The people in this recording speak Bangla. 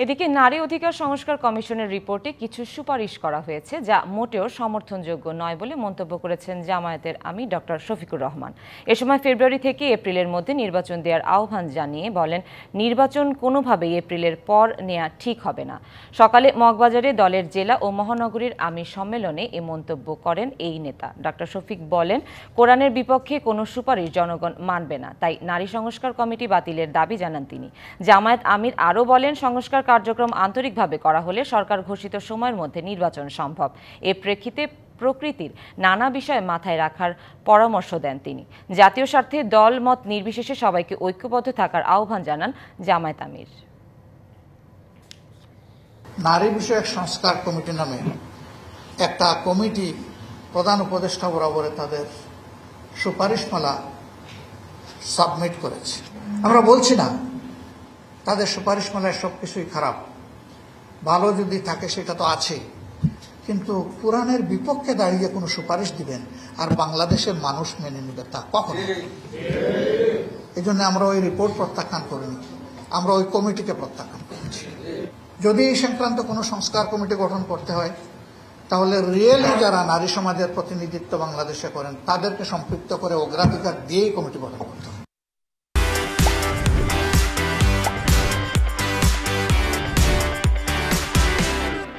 এদিকে নারী অধিকার সংস্কার কমিশনের রিপোর্টে কিছু সুপারিশ করা হয়েছে যা মোটেও সমর্থনযোগ্য নয় বলে মন্তব্য করেছেন জামায়াতের আমির ডক্টর শফিকুর রহমান। এ সময় ফেব্রুয়ারি থেকে এপ্রিলের মধ্যে নির্বাচন দেওয়ার আহ্বান জানিয়ে বলেন, নির্বাচন কোনোভাবেই এপ্রিলের পর নেওয়া ঠিক হবে না। সকালে মগবাজারে দলের জেলা ও মহানগরীর আমির সম্মেলনে এ মন্তব্য করেন এই নেতা। ডক্টর শফিক বলেন, কোরআনের বিপক্ষে কোনো সুপারিশ জনগণ মানবে না, তাই নারী সংস্কার কমিটি বাতিলের দাবি জানান তিনি। জামায়াত আমির আরও বলেন, সংস্কার কার্যক্রম আন্তরিকভাবে করা হলে সরকার ঘোষিত সময়ের মধ্যে নির্বাচন সম্ভব। এ প্রেক্ষিতে প্রকৃতির নানা বিষয় মাথায় রাখার পরামর্শ দেন তিনি। জাতীয় স্বার্থে দল মত নির্বিশেষে সবাইকে ঐক্যবদ্ধ থাকার আহ্বান জানান জামায়াত আমির। নারী বিষয়ক সংস্কার কমিটি নামে একটা কমিটি প্রধান উপদেষ্টা বরাবরে তাদের সুপারিশমালা সাবমিট করেছে। আমরা বলছি না তাদের সুপারিশমালায় সবকিছুই খারাপ, ভালো যদি থাকে সেটা তো আছে, কিন্তু কোরআনের বিপক্ষে দাঁড়িয়ে কোনো সুপারিশ দিবেন আর বাংলাদেশের মানুষ মেনে নেবে তা কখনো। এই জন্য আমরা ওই রিপোর্ট প্রত্যাখ্যান করিনি, আমরা ওই কমিটিকে প্রত্যাখ্যান করেছি। যদি এই সংক্রান্ত কোনো সংস্কার কমিটি গঠন করতে হয় তাহলে রিয়েলি যারা নারী সমাজের প্রতিনিধিত্ব বাংলাদেশে করেন তাদেরকে সম্পৃক্ত করে অগ্রাধিকার দিয়েই কমিটি গঠন করতে হবে।